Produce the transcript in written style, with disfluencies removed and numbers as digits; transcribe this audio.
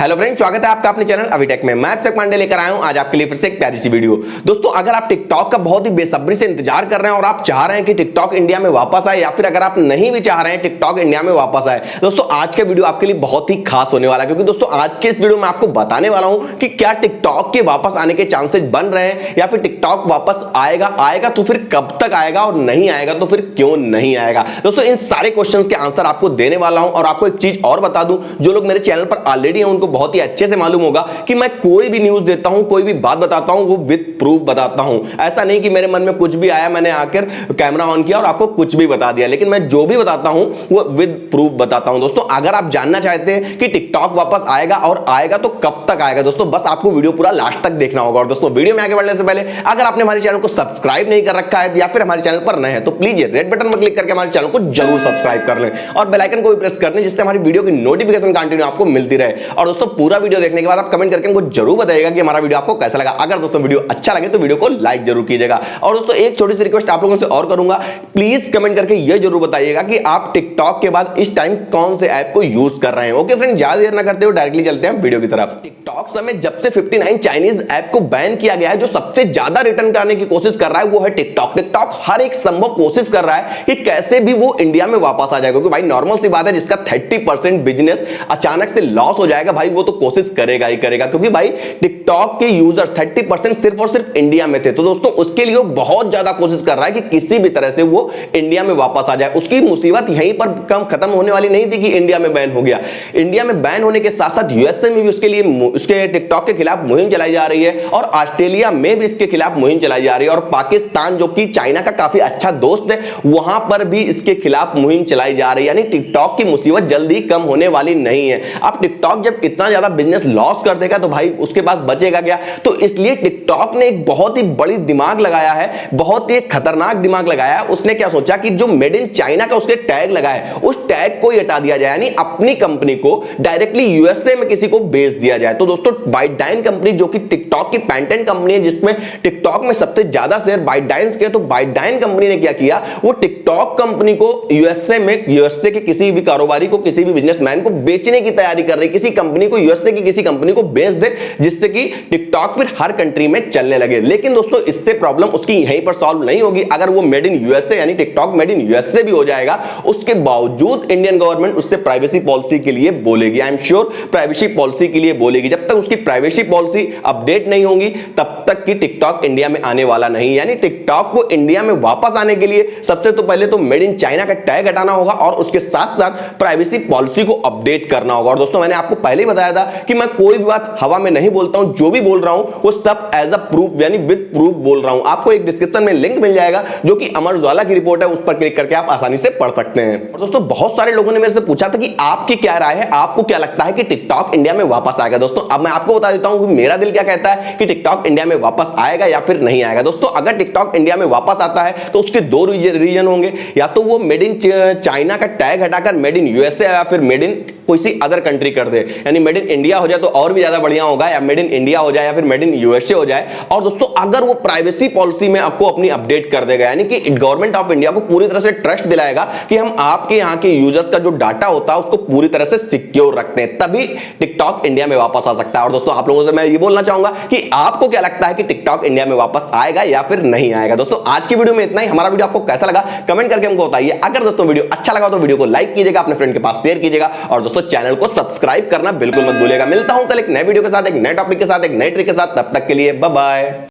Hello friends, स्वागत है आपका अपने चैनल अभिटेक में। मैं अभिटेक पांडे लेकर आया हूं आज आपके लिए फिर से एक प्यारी सी वीडियो। दोस्तों, अगर आप टिकटॉक का बहुत ही बेसब्री से इंतजार कर रहे हैं और आप चाह रहे हैं कि टिकटॉक इंडिया में वापस आए, या फिर अगर आप नहीं भी चाह रहे हैं टिकटॉक इंडिया में वापस आए, दोस्तों आज का वीडियो आपके लिए बहुत ही खास होने वाला है। क्योंकि दोस्तों आज के इस वीडियो में आपको बताने वाला हूं कि क्या टिकटॉक के वापस आने के चांसेस बन रहे हैं, या फिर टिकटॉक वापस आएगा तो फिर कब तक आएगा, और नहीं आएगा तो फिर क्यों नहीं आएगा। दोस्तों इन सारे क्वेश्चंस के आंसर आपको देने वाला हूं। और आपको एक चीज और बता दूं, जो लोग मेरे चैनल पर ऑलरेडी हैं उनको बहुत ही अच्छे से मालूम होगा कि मैं कोई भी न्यूज देता हूं, कोई भी बात बताता हूं, वो विद प्रूफ बताता हूं। ऐसा नहीं कि मेरे मन में कुछ भी आया, मैंने आकर कैमरा ऑन किया और आपको कुछ भी बता दिया, लेकिन मैं जो भी बताता हूं वो विद प्रूफ बताता हूं। दोस्तों अगर आप जानना चाहते हैं कि टिकटॉक वापस आएगा और आएगा तो कब तक आएगा, दोस्तों बस आपको वीडियो पूरा लास्ट तक देखना होगा। और दोस्तों वीडियो में आगे बढ़ने से पहले अगर आपने हमारे चैनल को सब्सक्राइब नहीं कर रखा है या फिर हमारे चैनल पर नए हैं तो प्लीज रेड बटन पर क्लिक करके हमारे चैनल को जरूर सब्सक्राइब कर लें और बेल आइकन को भी प्रेस कर लें, जिससे हमारी वीडियो की नोटिफिकेशन कंटिन्यू आपको मिलती रहे। और दोस्तों पूरा वीडियो देखने के बाद आप कमेंट करके हमको जरूर बताइएगा कि हमारा वीडियो आपको कैसा लगा। अगर दोस्तों वीडियो अच्छा लगे तो वीडियो को लाइक जरूर कीजिएगा। और दोस्तों एक छोटी सी रिक्वेस्ट आप लोगों से और करूंगा, प्लीज कमेंट करके यह जरूर बताइएगा कि आप टिकटॉक के बाद इस टाइम कौन से ऐप को यूज कर रहे हैं। ओके फ्रेंड, ज्यादा देर ना करते हुए डायरेक्टली चलते हैं वीडियो की तरफ। टिकटॉक समय जब से 59 चाइनीज ऐप को बैन किया गया है, जो सबसे ज्यादा रिटर्न करने की कोशिश कर रहा है वो है टिकटॉक। टिकटॉक हर एक संभव कोशिश कर रहा है कि कैसे भी वो इंडिया में वापस आ जाएगा, क्योंकि भाई नॉर्मल सी बात है, जिसका 30% बिजनेस अचानक से लॉस हो जाएगा भाई वो तो कोशिश करेगा ही करेगा। क्योंकि भाई टिकटॉक के यूजर 30% सिर्फ और सिर्फ इंडिया में थे, तो दोस्तों उसके लिए वो बहुत ज्यादा कोशिश कर रहा है कि किसी भी तरह से वो इंडिया में वापस आ जाए। उसकी मुसीबत यहीं पर कम खत्म होने वाली नहीं थी कि इंडिया में बैन हो गया। इंडिया में बैन होने के साथ साथ यूएसए में भी उसके लिए उसके टिकटॉक के खिलाफ मुहिम चलाई जा रही है, और ऑस्ट्रेलिया में भी इसके खिलाफ मुहिम चलाई जा रही है, और पाकिस्तान जो कि चाइना का काफी अच्छा दोस्त है वहां पर भी इसके खिलाफ मुहिम चलाई जा रही है। यानी टिकटॉक की मुसीबत जल्दी कम होने वाली नहीं है। अब टिकटॉक जब इतना ज्यादा बिजनेस लॉस कर देगा तो भाई उसके पास बचेगा क्या। तो इसलिए टिकटॉक ने एक बहुत ही बड़ी दिमाग लगाया है, बहुत ही खतरनाक दिमाग लगाया है। उसने क्या सोचा कि जो मेड इन चाइना का उसके टैग लगा है, उस टैग को हटा दिया जाए, यानी अपनी कंपनी को डायरेक्टली यूएसए में किसी को बेच दिया जाए। तो दोस्तों बाइटडाइन कंपनी जो कि टिकटॉक की पेटेंट कंपनी है, जिसमें टिकटॉक में सबसे ज्यादा शेयर बाइटडाइन के, तो बाइटडाइन कंपनी ने क्या किया, वो टिकटॉक कंपनी को यूएसए के किसी भी कारोबारी को, किसी भी बिजनेसमैन को बेचने की तैयारी कर रही, किसी कंपनी को, यूएसए की किसी कंपनी को बेच दे, जिससे कि टिकटॉक फिर हर कंट्री में चलने लगे। लेकिन दोस्तों इससे प्रॉब्लम उसकी यहीं पर सॉल्व नहीं होगी। अगर वो मेड इन यूएसए यानी टिकटॉक मेड इन यूएसए भी हो जाएगा, उसके बावजूद इंडियन गवर्नमेंट उससे प्राइवेसी पॉलिसी के लिए बोलेगी। I am sure privacy policy के लिए बोलेगी। जब तक उसकी प्राइवेसी पॉलिसी अपडेट नहीं होगी तब तक कि टिकटॉक इंडिया में आने वाला नहीं। यानी टिकटॉक को इंडिया में वापस आने के लिए सबसे तो पहले तो मेड इन चाइना का टैग हटाना होगा, और उसके साथ साथ प्राइवेसी पॉलिसी को अपडेट करना होगा। और दोस्तों मैंने आपको पहले ही बताया था कि मैं कोई भी बात हवा में नहीं बोलता हूं, जो भी बोल रहा हूं वो सब एज अ प्रूफ यानी विद प्रूफ बोल रहा हूं। आपको एक डिस्क्रिप्शन में लिंक मिल जाएगा जो कि अमर ujala की रिपोर्ट है, उस पर क्लिक करके आप आसानी से पढ़ सकते हैं। और दोस्तों बहुत सारे लोगों ने मेरे से पूछा था कि आपकी क्या राय है, आपको क्या लगता है कि टिकटॉक इंडिया में वापस आएगा। दोस्तों अब मैं आपको बता देता हूं कि मेरा दिल क्या कहता है कि टिकटॉक इंडिया में वापस आएगा या फिर नहीं आएगा। दोस्तों अगर टिकटॉक इंडिया में वापस आता है तो उसके दो रीजन होंगे, या तो वो मेड इन चाइना का टैग हटाकर मेड इन यूएसए या फिर मेड इन कोई अदर कंट्री कर दे, यानी मेड इन इंडिया हो जाए तो और भी ज्यादा बढ़िया होगा, या मेड इन इंडिया हो जाए या फिर मेड इन यूएसए हो जाए। और दोस्तों अगर वो प्राइवेसी पॉलिसी में आपको अपनी अपडेट कर देगा, यानी कि गवर्नमेंट ऑफ इंडिया को पूरी तरह से ट्रस्ट दिलाएगा कि हम आपके यहां के यूजर्स का जो डाटा होता है उसको पूरी तरह से सिक्योर रखते हैं, तभी टिकटॉक इंडिया में वापस आ सकता है। और दोस्तों आप लोगों से मैं ये बोलना चाहूंगा कि आपको क्या लगता है कि टिकटॉक इंडिया में वापस आएगा या फिर नहीं आएगा। दोस्तों आज की वीडियो में इतना ही। हमारा वीडियो आपको कैसा लगा कमेंट करके हमको बताइए। अगर दोस्तों वीडियो अच्छा लगा तो वीडियो को लाइक कीजिएगा, अपने फ्रेंड के पास शेयर कीजिएगा, और दोस्तों चैनल को सब्सक्राइब करना बिल्कुल मत भूलिएगा। मिलता हूं कल एक नए वीडियो के साथ, एक नए टॉपिक के साथ, एक नए ट्रिक के साथ। तब तक के लिए बाय बाय।